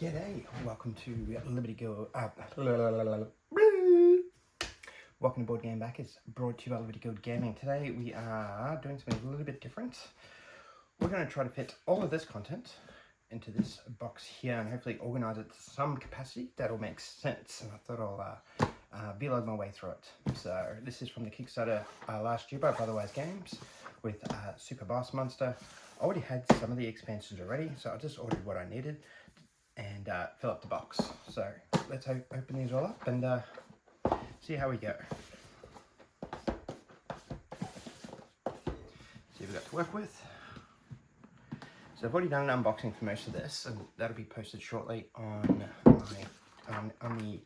G'day, welcome to Liberty Girl. Welcome to Board Game Backers, brought to you by Liberty Guild Gaming. Today we are doing something a little bit different. We're going to try to fit all of this content into this box here and hopefully organise it to some capacity that'll make sense. And I thought I'll vlog my way through it. So this is from the Kickstarter last year by Brotherwise Games with Super Boss Monster. I already had some of the expansions already, so I just ordered what I needed and fill up the box. So let's open these all up and see how we go. See what we've got to work with. So I've already done an unboxing for most of this, and that'll be posted shortly on my on the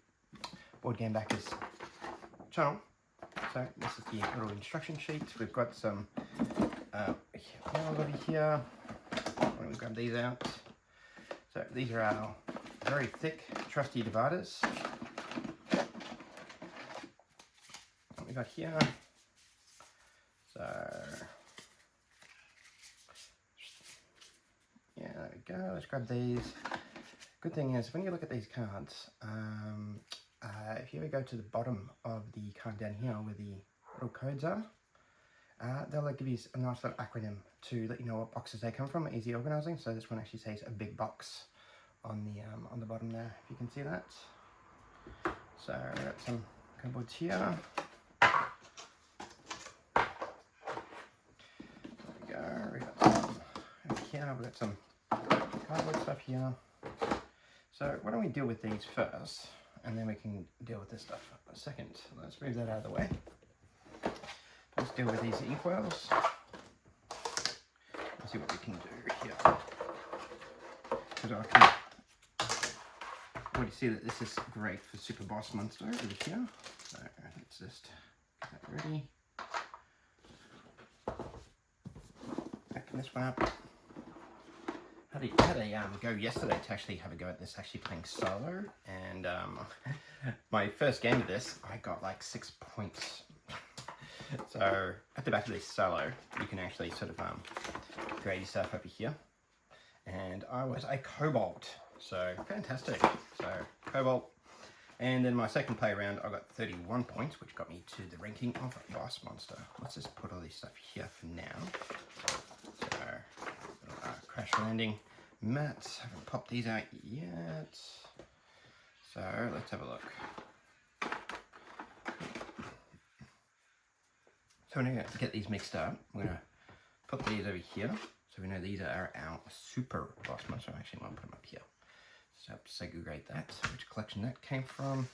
Board Game Backers channel. So this is the little instruction sheet. We've got some over here. I'm going to grab these out. So these are our very thick, trusty dividers. What we got here. So yeah, there we go. Let's grab these. Good thing is, when you look at these cards, if you ever go to the bottom of the card down here where the little codes are, they'll give you a nice little acronym to let you know what boxes they come from, easy organising. So this one actually says a big box on the bottom there, if you can see that. So we've got some cardboards here. There we go. We've got some over here. We've got some cardboard stuff here. So why don't we deal with these first, and then we can deal with this stuff in a second. Let's move that out of the way. Let's deal with these inkwells. Let's see what we can do here. Because I can already see that this is great for Super Boss Monster over here. So let's just get that ready. Backing this one up. Had a go yesterday to actually have a go at this, actually playing solo, and my first game of this, I got like 6 points. So at the back of this solo, you can actually sort of grade yourself over here. And I was a Cobalt, so fantastic. So Cobalt, and then my second play round, I got 31 points, which got me to the ranking of Boss Monster. Let's just put all this stuff here for now. So crash landing mats, haven't popped these out yet. So let's have a look. So we're going to get these mixed up. We're going to put these over here. So we know these are our Super Boss Monster. I actually want to put them up here. So I have to segregate that. Which collection that came from.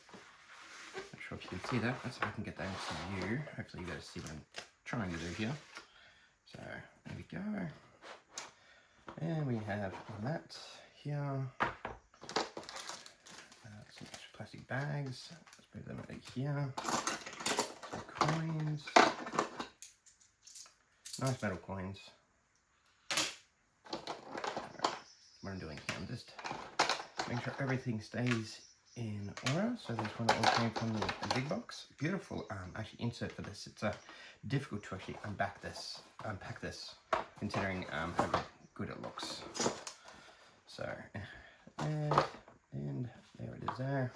Not sure if you can see that. That's how I can get that into view. Hopefully you guys see what I'm trying to do here. So there we go. And we have that here. Some plastic bags. Let's move them over here. Some coins. Nice metal coins. What I'm doing here, I'm just making sure everything stays in order. So this one all came from the big box. Beautiful actually insert for this. It's difficult to actually unpack this, considering how good it looks. So and there it is there.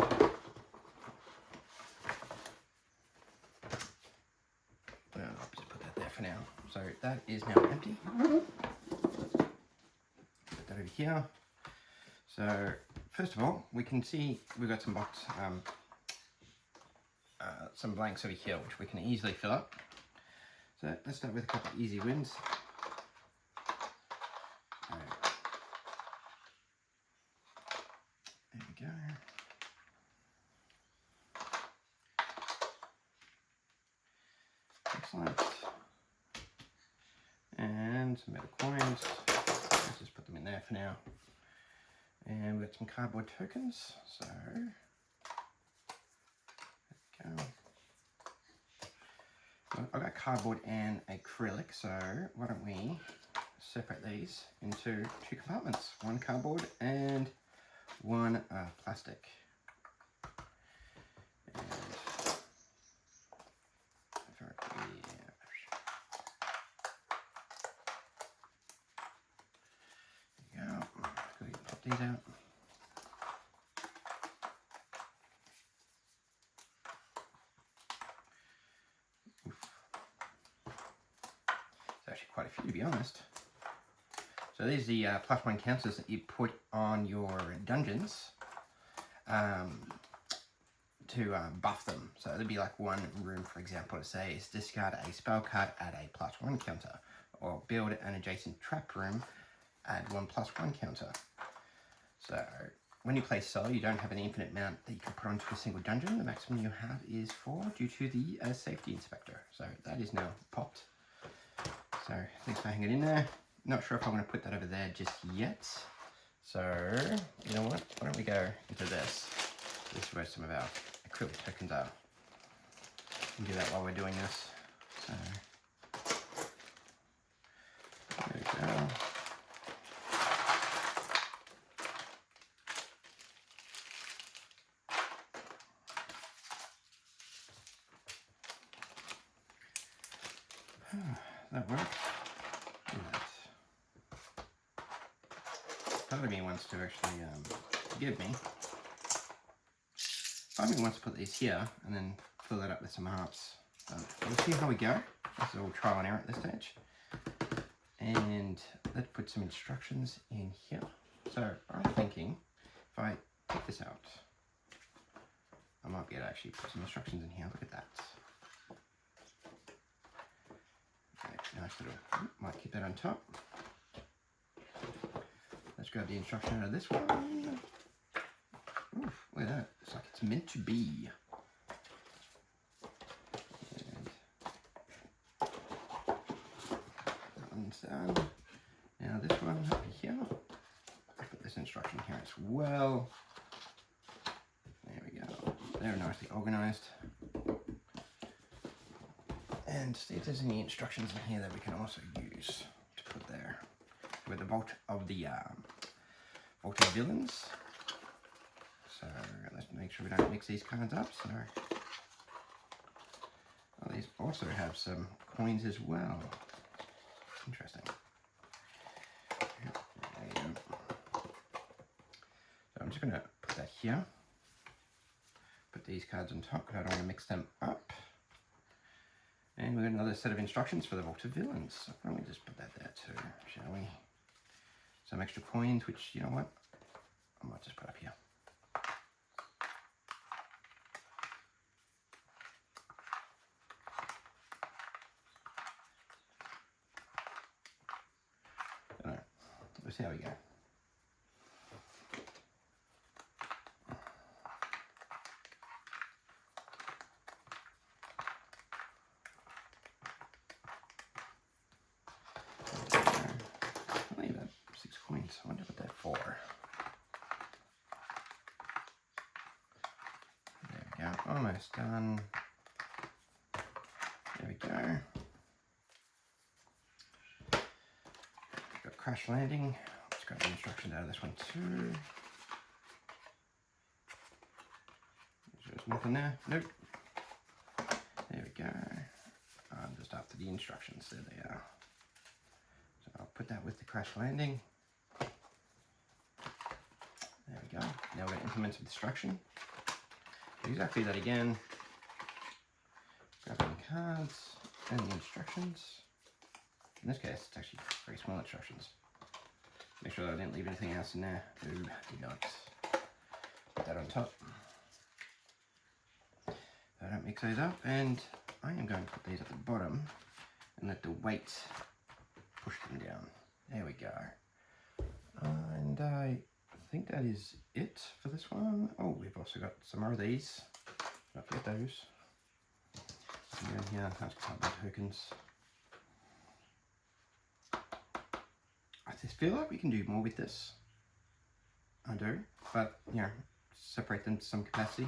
I'll just put that there for now. So that is now empty. Put that over here. So first of all, we can see we've got some some blanks over here, which we can easily fill up. So let's start with a couple of easy wins. There we go. Excellent. And some metal coins. Let's just put them in there for now. And we've got some cardboard tokens. So there we go. Well, I've got cardboard and acrylic, so why don't we separate these into two compartments. One cardboard and one plastic. And these out. to be honest. So these are the +1 counters that you put on your dungeons to buff them. So there'd be like one room, for example, to say is discard a spell card at a +1 counter, or build an adjacent trap room, add 1 +1 counter. So when you play solo, you don't have an infinite amount that you can put onto a single dungeon. The maximum you have is 4 due to the safety inspector. So that is now popped. So thanks for hanging in there. Not sure if I'm going to put that over there just yet. So you know what? Why don't we go into this? This is where some of our acrylic tokens are. We can do that while we're doing this. So there we go. That works. Part of me wants to actually give me. Part of me wants to put these here and then fill that up with some hearts. We'll see how we go. This is all trial and error at this stage. And let's put some instructions in here. So I'm thinking if I take this out, I might be able to actually put some instructions in here. Look at that. Nice little, might keep that on top. Let's grab the instruction out of this one. Oof, look at that. It's like it's meant to be. And that one's done. Now this one up here. I'll put this instruction here as well. There we go. They're nicely organized. And see if there's any instructions in here that we can also use to put there. With the vault of the villains. So let's make sure we don't mix these cards up. So these also have some coins as well. Interesting. There you go. So I'm just going to put that here. Put these cards on top because I don't want to mix them up. And we've got another set of instructions for the vault of villains. So why don't we just put that there too, shall we? Some extra coins, which, you know what? I might just put up here. I don't know. We'll see how we go. I wonder what they're for. There we go, almost done. There we go. Got crash landing. Let's grab the instructions out of this one too. There's nothing there. Nope. There we go. I'm just after the instructions. There they are. So I'll put that with the crash landing. There we go. Now we're going to implement some destruction. Do exactly that again. Grabbing the cards and the instructions. In this case, it's actually very small instructions. Make sure that I didn't leave anything else in there. No, did not. Put that on top. So I don't mix those up, and I am going to put these at the bottom and let the weight push them down. There we go. And I think that is it for this one. Oh, we've also got some more of these. Don't forget those. And then here, that's cardboard tokens. I just feel like we can do more with this. I do, but you know, separate them to some capacity.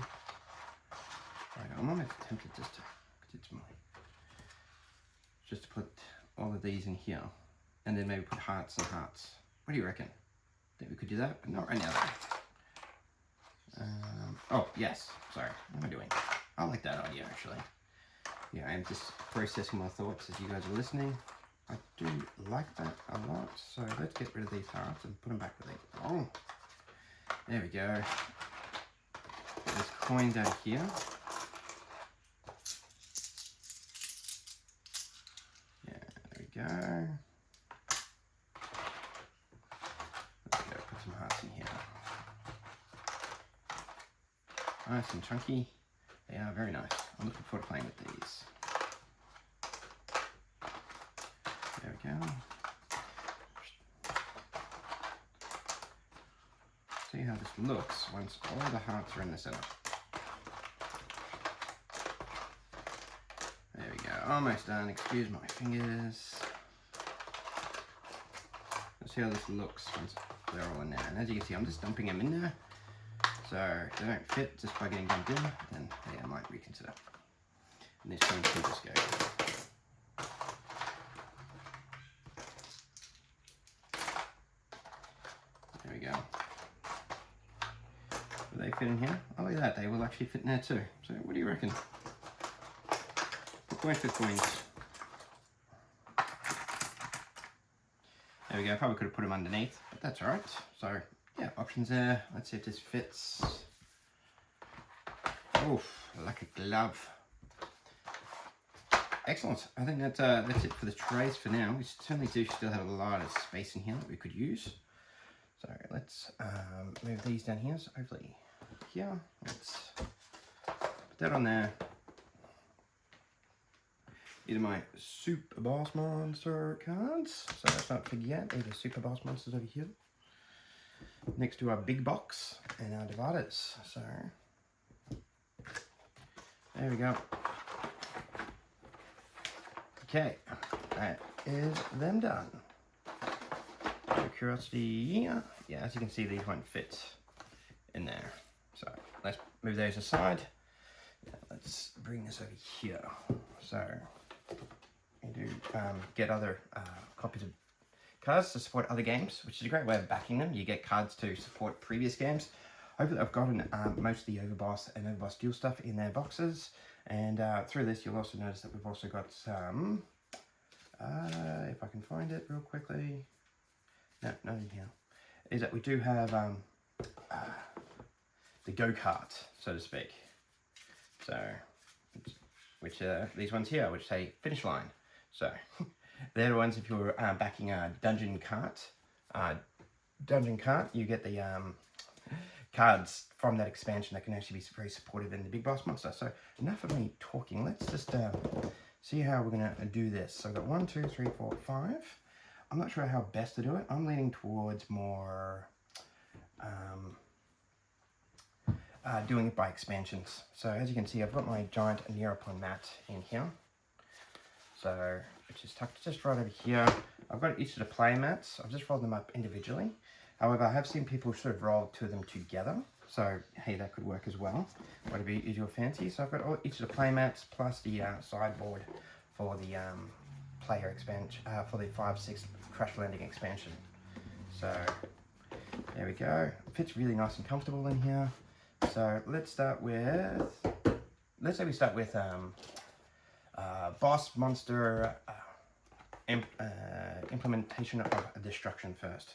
Right, I'm almost tempted just to put all of these in here, and then maybe put hearts and hearts. What do you reckon? Think we could do that, but not right now though. Oh, yes, sorry, what am I doing? I like that idea actually. Yeah, I'm just processing my thoughts as you guys are listening. I do like that a lot, so let's get rid of these hearts and put them back where they belong. There we go. Put this coin down here. Yeah, there we go. Nice and chunky. They are very nice. I'm looking forward to playing with these. There we go. See how this looks once all the hearts are in the center. There we go. Almost done. Excuse my fingers. Let's see how this looks once they're all in there. And as you can see, I'm just dumping them in there. So if they don't fit just by getting dumped in, then yeah, I might reconsider. And this one should just go. There we go. Will they fit in here? Oh, look at that. They will actually fit in there too. So what do you reckon? Coins for coins. There we go. Probably could have put them underneath, but that's all right. So yeah, options there. Let's see if this fits. Oof, like a glove. Excellent. I think that's it for the trays for now. We certainly do still have a lot of space in here that we could use. So let's move these down here. So hopefully here. Let's put that on there. These are my Super Boss Monster cards. So let's not forget, these are Super Boss Monsters over here. Next to our big box and our dividers. So there we go. Okay, that is them done. So curiosity, yeah, as you can see, these won't fit in there. So let's move those aside. Now, let's bring this over here. So you do get other copies of cards to support other games, which is a great way of backing them. You get cards to support previous games. Hopefully I've gotten most of the Overboss and Overboss Duel stuff in their boxes. And through this, you'll also notice that we've also got some, if I can find it real quickly. No, not in here. Is that we do have the go-kart, so to speak. So, which these ones here, which say finish line. So, they're the ones if you're backing a dungeon cart. You get the cards from that expansion that can actually be very supportive in the Big Boss Monster. So, enough of me talking. Let's just see how we're going to do this. So, I've got 1, 2, 3, 4, 5. I'm not sure how best to do it. I'm leaning towards more doing it by expansions. So as you can see, I've got my giant Neopon mat in here. So which is tucked just right over here. I've got each of the play mats. I've just rolled them up individually. However, I have seen people sort of roll two of them together. So hey, that could work as well. Whatever is your fancy. So I've got each of the play mats plus the sideboard for the player expansion for the 5/6 crash landing expansion. So there we go. Fits really nice and comfortable in here. So let's start with, let's say we start with Boss Monster implementation of destruction first.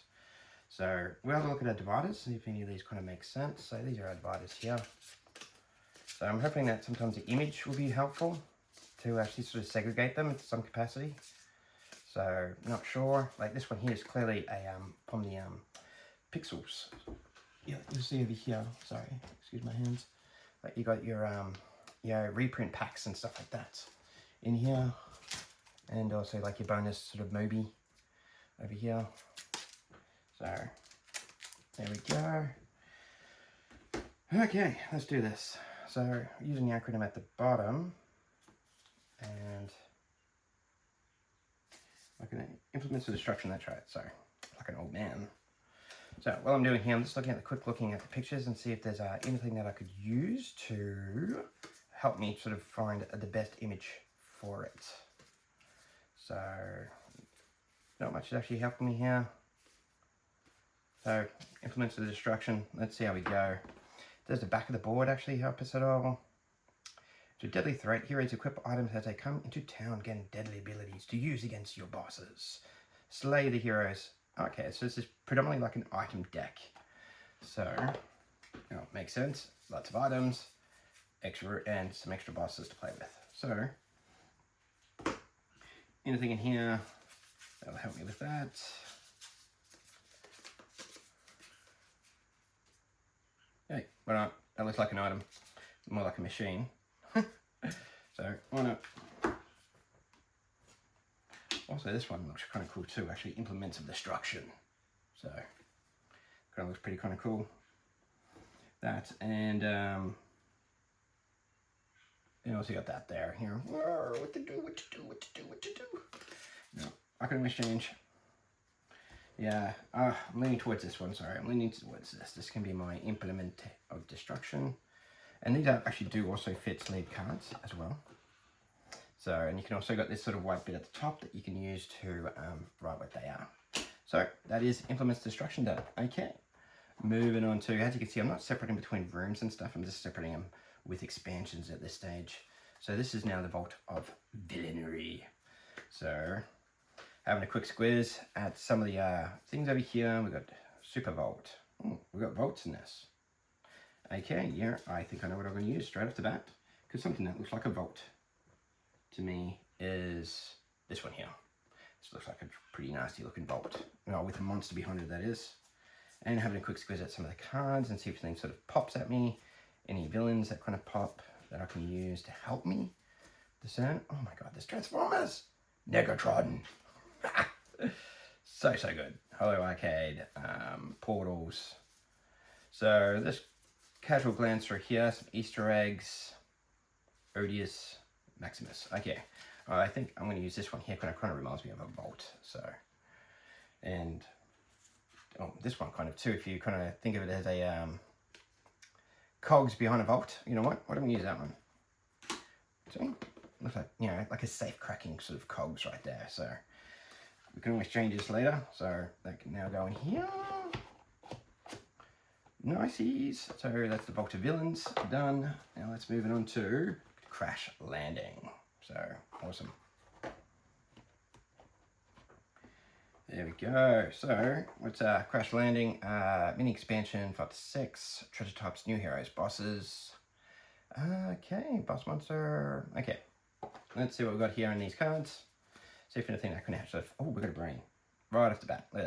So we'll have a look at our dividers, see if any of these kind of make sense. So these are our dividers here. So I'm hoping that sometimes the image will be helpful to actually sort of segregate them to some capacity. So not sure, like this one here is clearly a from the pixels. Yeah, you see over here, sorry, excuse my hands. But you got your reprint packs and stuff like that in here. And also like your bonus sort of Moby over here. So there we go. Okay, let's do this. So using the acronym at the bottom, and like an implements of destruction, that's right, sorry, like an old man. So while I'm doing here, I'm just looking at the pictures and see if there's anything that I could use to help me sort of find the best image for it. So not much is actually helping me here. So implements of destruction, let's see how we go. Does the back of the board actually help us at all? To deadly threat, heroes equip items as they come into town, getting deadly abilities to use against your bosses. Slay the heroes. Okay, so this is predominantly like an item deck. So, you know, makes sense. Lots of items, extra, and some extra bosses to play with. So, anything in here that'll help me with that. Hey, why not? That looks like an item. more like a machine. So why not? Also, this one looks kind of cool too. Actually, implements of destruction. So kind of looks pretty kind of cool. That and also got that there here. Whoa, what to do? What to do? What to do? What to do? No, I can always change. Yeah, I'm leaning towards this one. Sorry, I'm leaning towards this. This can be my implement of destruction. And these actually do also fit sleeve cards as well. So, and you can also got this sort of white bit at the top that you can use to write what they are. So that is implements destruction done. Okay, moving on to, as you can see, I'm not separating between rooms and stuff. I'm just separating them with expansions at this stage. So this is now the Vault of Villainy. So having a quick squiz at some of the things over here. We've got Super Vault. Ooh, we've got vaults in this. Okay, yeah, I think I know what I'm going to use straight off the bat. Because something that looks like a vault to me is this one here. This looks like a pretty nasty looking vault. Well, with a monster behind it, that is. And having a quick squiz at some of the cards and see if anything sort of pops at me. Any villains that kind of pop that I can use to help me discern. Oh my god, there's Transformers! Negatron! So good. Hello Arcade, Portals. So this casual glance through here, some Easter eggs, Odious, Maximus. Okay, I think I'm going to use this one here because it kind of reminds me of a vault. So, and this one kind of too. If you kind of think of it as a cogs behind a vault, you know what? Why don't we use that one? See, looks like like a safe cracking sort of cogs right there. So. We can always change this later, so that can now go in here. Niceys. So that's the Vault of Villains done. Now let's move it on to Crash Landing. So awesome. There we go. So what's Crash Landing? Mini expansion 5 to 6. Treasure types, new heroes, bosses. Okay, boss monster. Okay, let's see what we've got here in these cards. See if anything I can actually. Oh, we got a brain right off the bat. Look at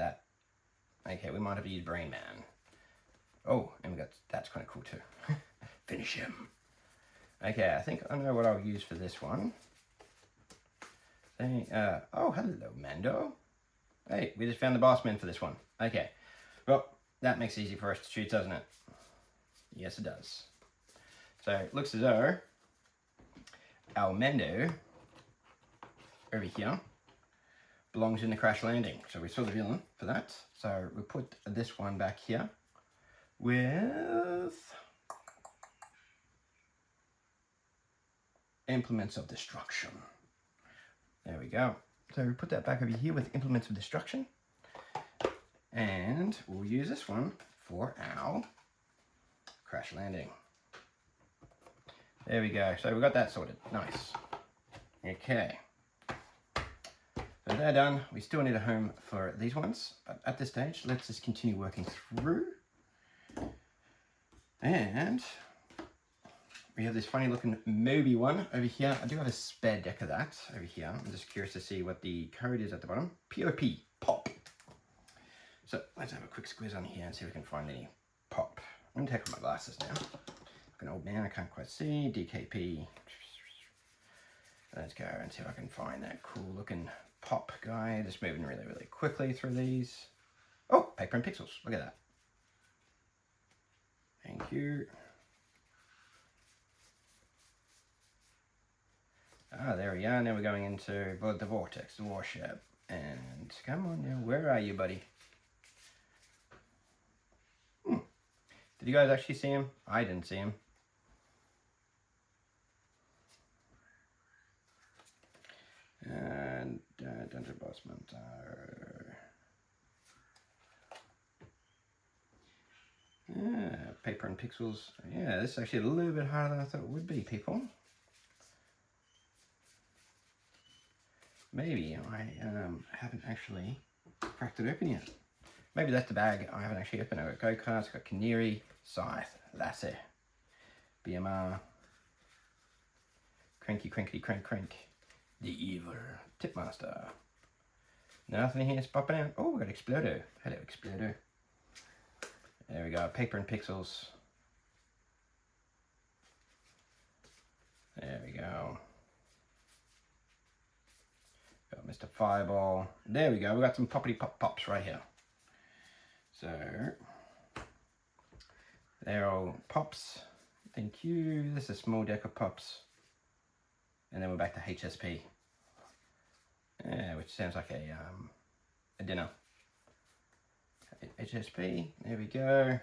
that. Okay, we might have used Brain Man. Oh, and we got that's kind of cool too. Finish him. Okay, I think I know what I'll use for this one. Oh, hello, Mando. Hey, we just found the boss man for this one. Okay, well, that makes it easy for us to choose, doesn't it? Yes, it does. So it looks as though our Mando over here belongs in the Crash Landing. So we saw the villain for that. So we put this one back here with Implements of Destruction. There we go. So we put that back over here with Implements of Destruction. And we'll use this one for our Crash Landing. There we go. So we got that sorted. Nice. Okay. So they're done. We still need a home for these ones, but at this stage, let's just continue working through. And we have this funny looking Moby one over here. I do have a spare deck of that over here. I'm just curious to see what the code is at the bottom. POP, pop. So let's have a quick squiz on here and see if we can find any pop. I'm gonna take off my glasses now. Like an old man, I can't quite see. DKP. Let's go and see if I can find that cool looking pop guy. Just moving really quickly through these. Oh, paper and pixels. Look at that. Thank you. Ah, there we are. Now we're going into the Vortex, the warship. And come on now, where are you, buddy? Did you guys actually see him? I didn't see him. And Dungeon Boss Mentor. Yeah, paper and pixels. Yeah, this is actually a little bit harder than I thought it would be, people. Maybe I haven't actually cracked it open yet. Maybe that's the bag I haven't actually opened. I've got go-karts, got Canary, Scythe, Lassie, BMR, Cranky, Crank, the Evil, Tipmaster. Nothing here is popping out. Oh, we got Explodo. Hello, Explodo. There we go, paper and pixels. There we go. Got Mr. Fireball. There we go. We got some poppity pop pops right here. So they're all pops. Thank you. This is a small deck of pops. And then we're back to HSP. Yeah, which sounds like a dinner. HSP. There we go.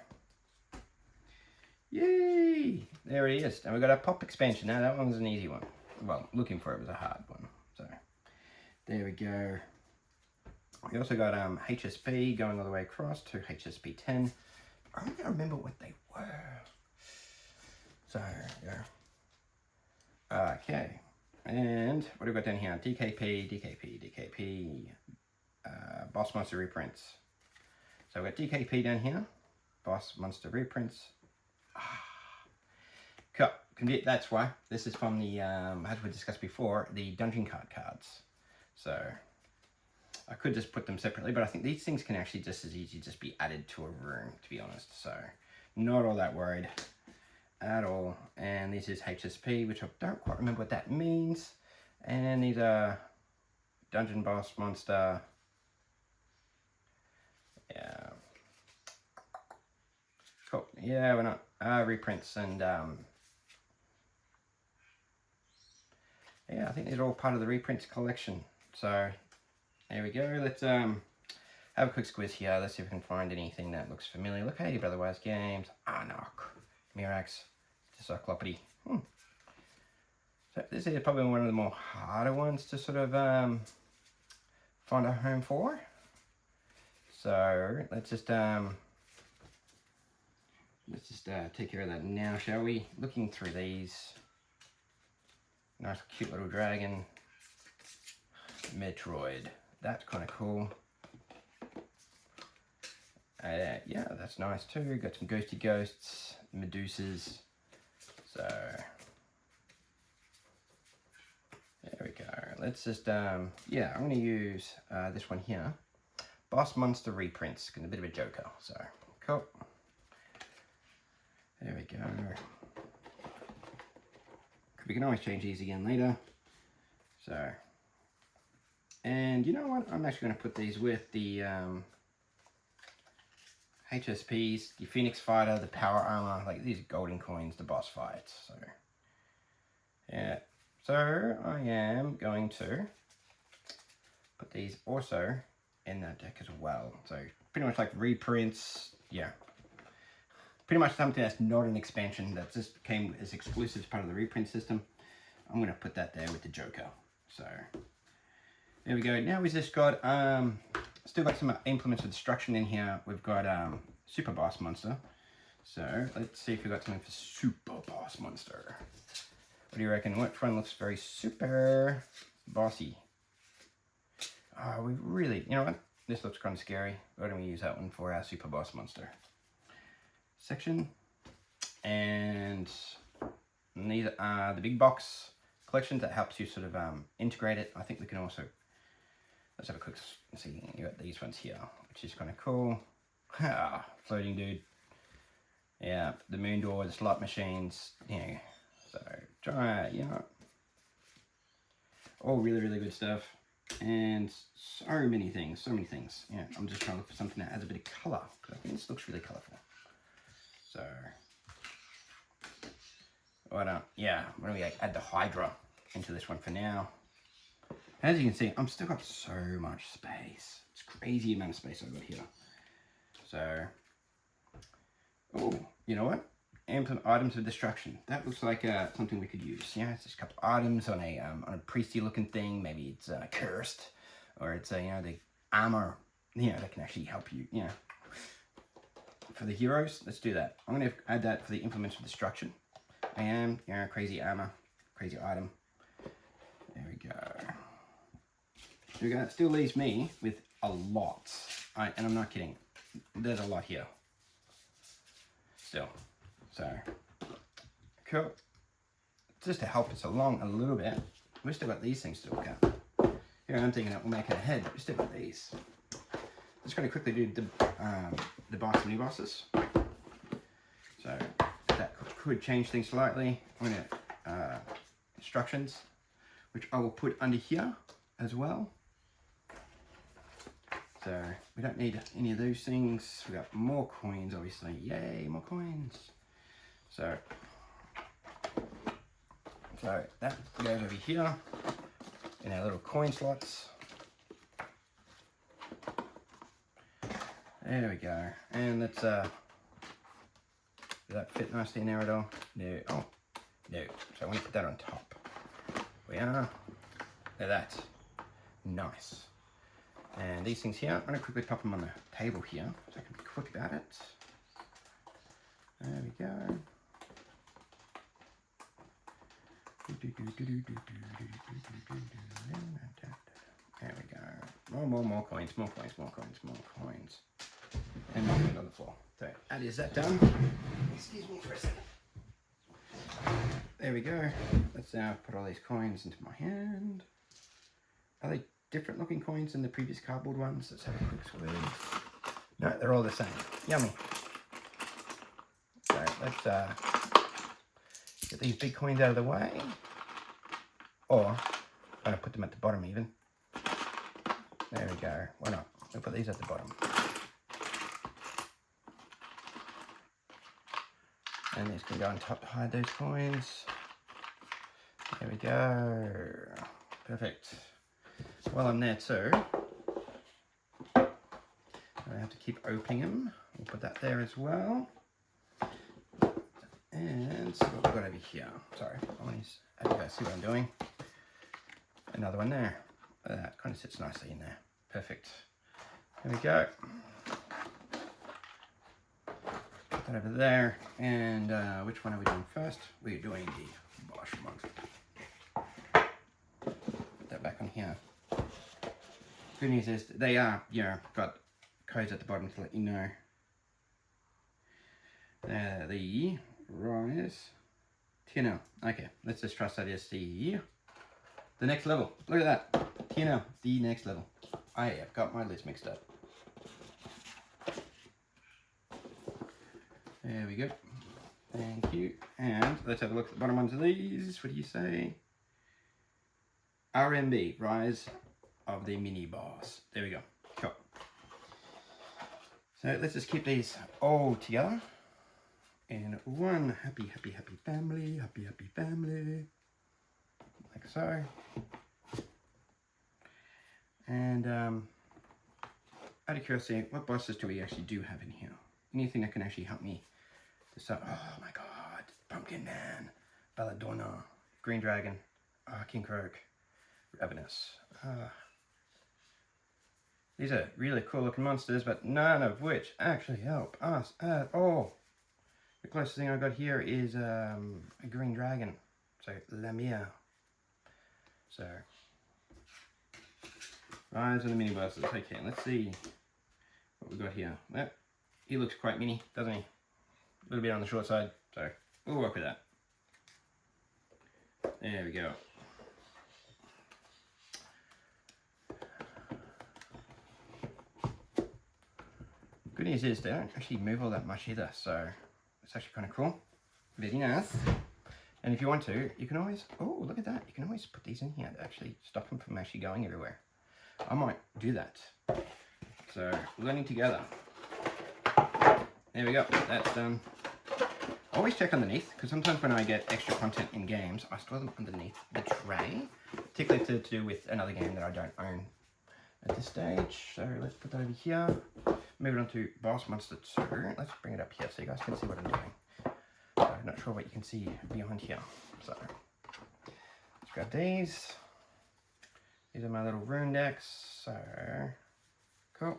Yay! There it is. And we've got a pop expansion. Now that one's an easy one. Well, looking for it was a hard one. So there we go. We also got HSP going all the way across to HSP 10. I don't remember what they were. So yeah. Okay. And what do we got down here? DKP, Boss Monster reprints. So we've got DKP down here. Boss Monster reprints. Cool. That's why. This is from the, as we discussed before, the dungeon card cards. So I could just put them separately, but I think these things can actually just as easy just be added to a room, to be honest. So not all that worried at all. And this is HSP, which I don't quite remember what that means. And these are Dungeon Boss Monster. Yeah. Cool. Yeah, we're not reprints and yeah, I think these are all part of the reprints collection. So there we go. Let's have a quick squiz here. Let's see if we can find anything that looks familiar. Look, hey, Brotherwise Games, Arnock, Mirax, Cyclopedy. So this is probably one of the more harder ones to sort of find a home for. So let's just take care of that now, shall we? Looking through these. Nice cute little dragon. Metroid. That's kind of cool. Yeah, that's nice too. Got some ghosty ghosts, Medusas. So there we go. Let's just yeah, I'm gonna use this one here. Boss Monster reprints. Got a bit of a joker. So cool. There we go. We can always change these again later. So, and you know what? I'm actually going to put these with the HSPs, the Phoenix Fighter, the Power Armor, like these golden coins, the boss fights. So, yeah. So, I am going to put these also in that deck as well. So, pretty much like reprints, yeah. Pretty much something that's not an expansion, that just came as exclusive as part of the reprint system. I'm going to put that there with the Joker. So there we go. Now we've just got, still got some implements of destruction in here. We've got Super Boss Monster. So let's see if we've got something for Super Boss Monster. What do you reckon? Which one looks very super bossy? Oh, we really, you know what? This looks kind of scary. Why don't we use that one for our Super Boss Monster section? And these are the big box collections that helps you sort of integrate it. I think we can also, let's have a quick see. You got these ones here, which is kind of cool. Floating dude. Yeah, the moon door, the slot machines. Yeah, so try, you know, all really, really good stuff. And so many things, Yeah, I'm just trying to look for something that adds a bit of color, because I think this looks really colorful. So, why don't we add the Hydra into this one for now. As you can see, I'm still got so much space. It's crazy amount of space I've got here. So, oh, you know what? Items of destruction. That looks like something we could use. Yeah, it's just a couple items on a priesty looking thing. Maybe it's cursed, or it's you know, the armor. You know, that can actually help you. You know, for the heroes, let's do that. I'm gonna add that for the implements of destruction. You know, crazy armor, crazy item. There we go. There we go. That still leaves me with a lot. And I'm not kidding. There's a lot here. Still. So, cool. Just to help us along a little bit, we've still got these things to look at. Here I'm thinking that we'll make it ahead, but we've still got these. Just going to quickly do the boss and new bosses. So, that could change things slightly. I'm going to instructions, which I will put under here as well. So we don't need any of those things. We got more coins, obviously. Yay, more coins. So that goes over here in our little coin slots. There we go. And let's does that fit nicely in there at all? No. Oh, no. So I'm going to put that on top. We are. Look at that. Nice. And these things here, I'm going to quickly pop them on the table here so I can be quick about it. There we go. There we go. More coins. And more coins on the floor. So that is that done. Excuse me for a second. There we go. Let's now put all these coins into my hand. Are they different looking coins than the previous cardboard ones? Let's have a quick squeeze. No, they're all the same. Yummy. So let's get these big coins out of the way. Or I'm going to put them at the bottom even. There we go. Why not? We'll put these at the bottom. And these can go on top to hide those coins. There we go. Perfect. While I'm there too, I have to keep opening them. We'll put that there as well. And see what we've got over here. Sorry, I want to have you guys see what I'm doing. Another one there. That kind of sits nicely in there. Perfect. There we go. Put that over there. And which one are we doing first? We're doing the Bosch one. Put that back on here. Good news is they are, got codes at the bottom to let you know. The rise. TNL. Okay, let's just trust that is the next level. Look at that. TNL, the next level. I have got my lids mixed up. There we go. Thank you. And let's have a look at the bottom ones of these. What do you say? RMB, Rise of the Mini Boss. There we go. Cool. So let's just keep these all together in one happy family. Happy family. Like so. And out of curiosity, what bosses do we actually do have in here? Anything that can actually help me decide? Oh my god. Pumpkin Man. Belladonna. Green Dragon. King Croak. Ravenous. These are really cool looking monsters, but none of which actually help us at all. The closest thing I got here is a green dragon. So Lamia. So Rise of the Mini Bosses. Okay, let's see what we got here. Well, he looks quite mini, doesn't he? A little bit on the short side, so we'll work with that. There we go. Good news is they don't actually move all that much either, so it's actually kind of cool. Very nice. And if you want to, you can always, oh, look at that. You can always put these in here to actually stop them from actually going everywhere. I might do that. So, learning together. There we go. That's done. Always check underneath, because sometimes when I get extra content in games, I store them underneath the tray, particularly to do with another game that I don't own at this stage. So let's put that over here. Move it on to Boss Monster 2. Let's bring it up here so you guys can see what I'm doing. So I'm not sure what you can see behind here. So let's grab these. These are my little rune decks. So cool.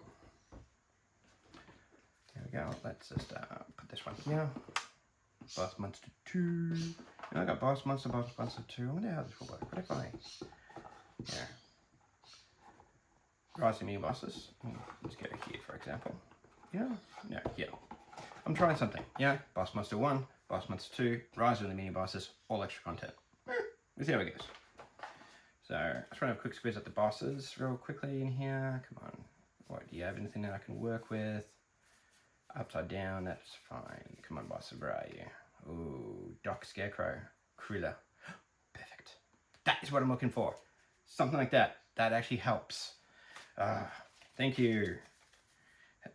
There we go. Let's just put this one here. Boss Monster 2. And I got Boss Monster 2. I wonder how this will work. What if I... Yeah. Rise of Mini Bosses. Let's go here, for example. Yeah. No, here. I'm trying something. Yeah. Boss Monster 1, Boss Monster 2, Rise of the Mini Bosses, all extra content. We'll see how it goes. So, let's run a quick squeeze at the bosses real quickly in here. Come on. What, do you have anything that I can work with? Upside down, that's fine. Come on, boss, where are you? Ooh, Doc Scarecrow. Krilla. Perfect. That is what I'm looking for. Something like that. That actually helps. Thank you.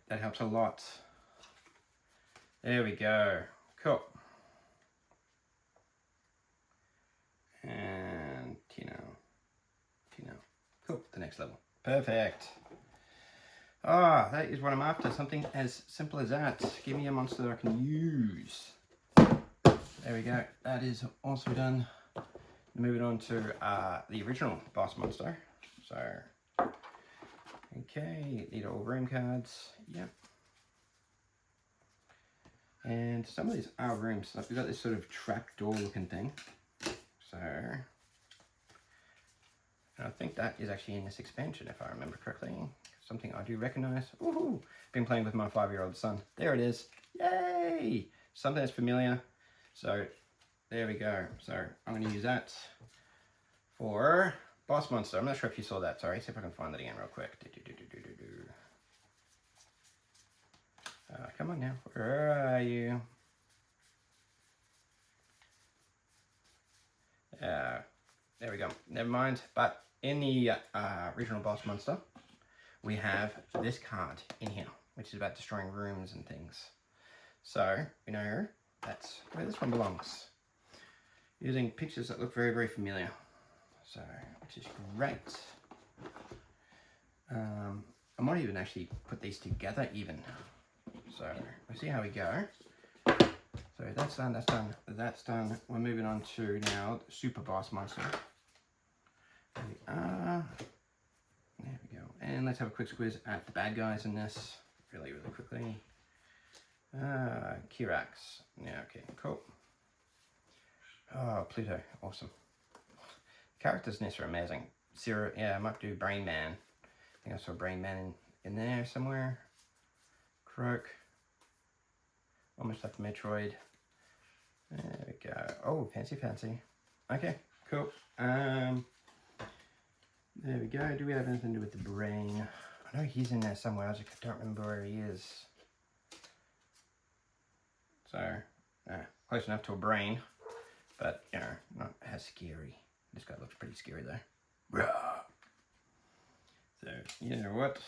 That helps a lot. There we go. Cool. And Tino. Cool. The next level. Perfect. Ah, that is what I'm after. Something as simple as that. Give me a monster that I can use. There we go. That is also done. Moving on to the original boss monster. So, okay, need all room cards. Yep. And some of these are rooms. Like we've got this sort of trapdoor looking thing. So, I think that is actually in this expansion, if I remember correctly. Something I do recognize. Woohoo! Been playing with my 5-year-old son. There it is. Yay! Something that's familiar. So, there we go. So, I'm going to use that for boss monster. I'm not sure if you saw that. Sorry, see if I can find that again real quick. Come on now. Where are you? There we go. Never mind. But in the original boss monster, we have this card in here, which is about destroying rooms and things. So, you know, that's where this one belongs. Using pictures that look very, very familiar. So, which is great. I might even actually put these together even. So, we'll see how we go. So that's done, that's done, that's done. We're moving on to now the Super Boss Monster. There we are. There we go. And let's have a quick squiz at the bad guys in this really, really quickly. Kirax. Yeah, okay, cool. Oh, Pluto, awesome. Characters in this are amazing. Zero, yeah, I might do Brain Man. I think I saw Brain Man in there somewhere. Croak. Almost like Metroid. There we go. Oh, fancy, fancy. Okay, cool. There we go. Do we have anything to do with the brain? I know he's in there somewhere. I just don't remember where he is. So, close enough to a brain, but you know, not as scary. This guy looks pretty scary though. So, you know what?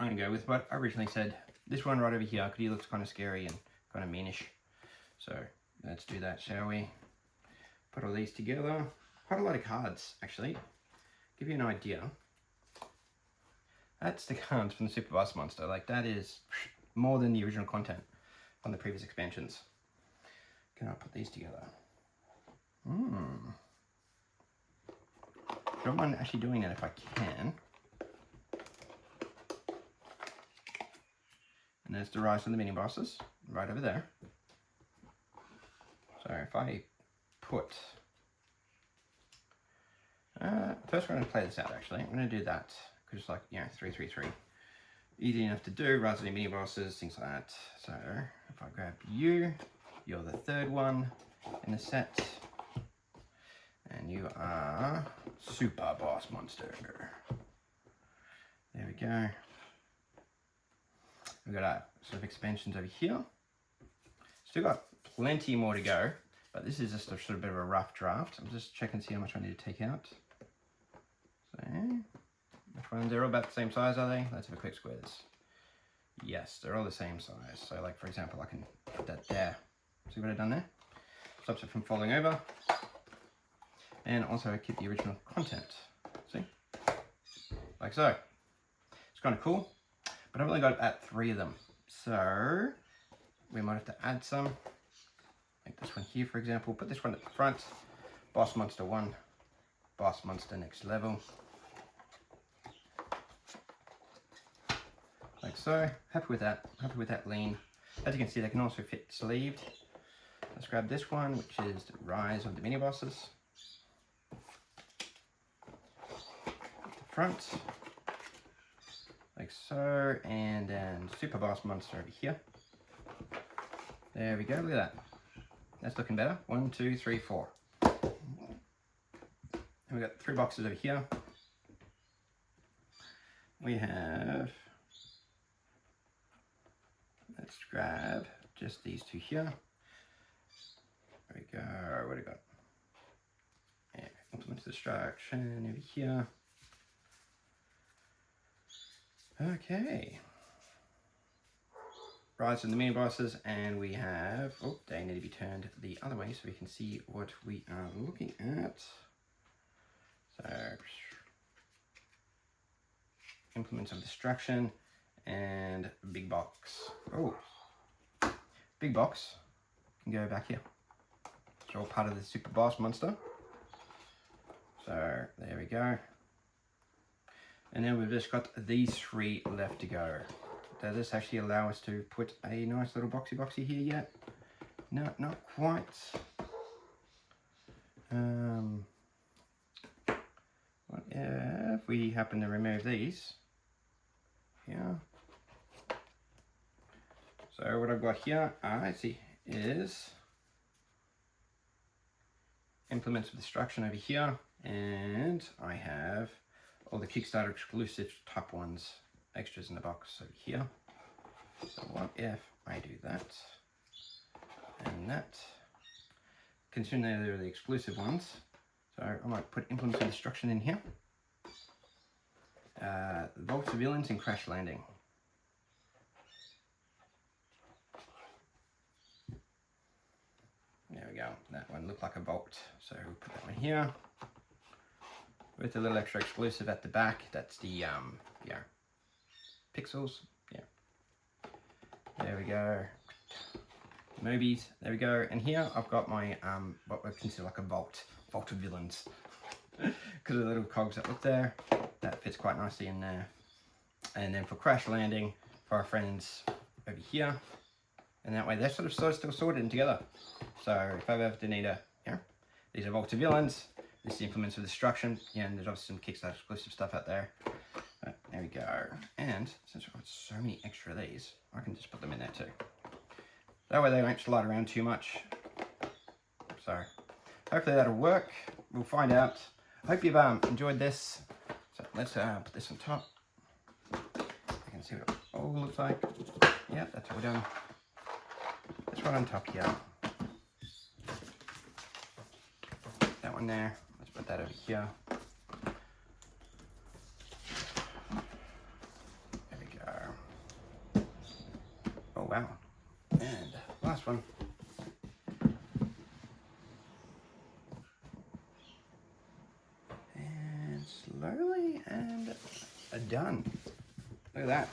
I'm gonna go with what I originally said. This one right over here, because he looks kind of scary and kind of meanish. So, let's do that, shall we? Put all these together. Quite a lot of cards, actually. Give you an idea. That's the cards from the Super Boss Monster. Like, that is more than the original content on the previous expansions. Can I put these together? Don't mind actually doing that if I can. And there's the rise of the mini bosses right over there. So if I put, first we're going to play this out actually. I'm going to do that because it's like, you know, 3-3-3. Easy enough to do, rise of the mini bosses, things like that. So if I grab you, you're the third one in the set. And you are Super Boss Monster. There we go. We've got our sort of expansions over here. Still got plenty more to go, but this is just a sort of bit of a rough draft. I'm just checking to see how much I need to take out. So, which ones? They're all about the same size, are they? Let's have a quick squares. Yes, they're all the same size. So like, for example, I can put that there. See what I've done there? Stops it from falling over. And also keep the original content. See? Like so. It's kind of cool. But I've only got about 3 of them. So we might have to add some. Like this one here, for example. Put this one at the front. Boss Monster 1. Boss Monster Next Level. Like so. Happy with that. Happy with that lean. As you can see, they can also fit sleeved. Let's grab this one, which is the Rise of the Mini Bosses. At the front. Like so, and then Super Boss Monster over here. There we go, look at that. That's looking better. 1, 2, 3, 4. And we've got 3 boxes over here. We have, let's grab just these 2 here. There we go, what do we got? Yeah, implement destruction over here. Okay. Rise in the mini bosses, and we have, oh, they need to be turned the other way so we can see what we are looking at. So, implements of destruction and big box. Oh, big box can go back here. It's all part of the super boss monster. So there we go. And now we've just got these 3 left to go. Does this actually allow us to put a nice little boxy here yet? No, not quite. What if we happen to remove these? Yeah. So what I've got here, I see, is implements of destruction over here, and I have all the Kickstarter exclusive type ones, extras in the box over here. So what if I do that and that? Considering they're the exclusive ones, so I might put implements of destruction in here. Vault Civilians and Crash Landing. There we go. That one looked like a vault, so we'll put that one here. With a little extra exclusive at the back. That's the yeah, pixels. Yeah. There we go. Movies. There we go. And here I've got my what we consider like a vault of villains, because of the little cogs that look there. That fits quite nicely in there. And then for Crash Landing, for our friends over here, and that way they're sort of still sorted in together. So if I ever need a, these are vault of villains. This is implements of destruction. Yeah, and there's obviously some Kickstarter exclusive stuff out there. There we go. And since I've got so many extra of these, I can just put them in there too. That way they don't slide around too much. So hopefully that'll work. We'll find out. I hope you've enjoyed this. So let's put this on top. You can see what it all looks like. Yeah, that's what we're doing. This one on top here. That one there. Let's put that over here. There we go. Oh wow. And last one. And slowly and done. Look at that.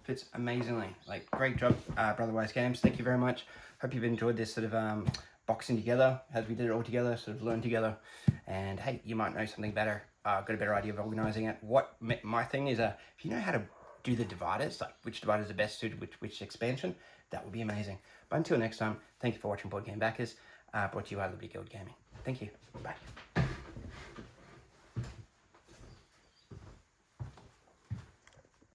Fits amazingly. Like, great job, Brotherwise Games. Thank you very much. Hope you've enjoyed this sort of boxing together as we did it all together, sort of learn together. And hey, you might know something better. Got a better idea of organizing it. What my thing is, if you know how to do the dividers, like which dividers are best suited which expansion, that would be amazing. But until next time, thank you for watching Board Game Backers, brought to you by Liberty Guild Gaming. Thank you. Bye.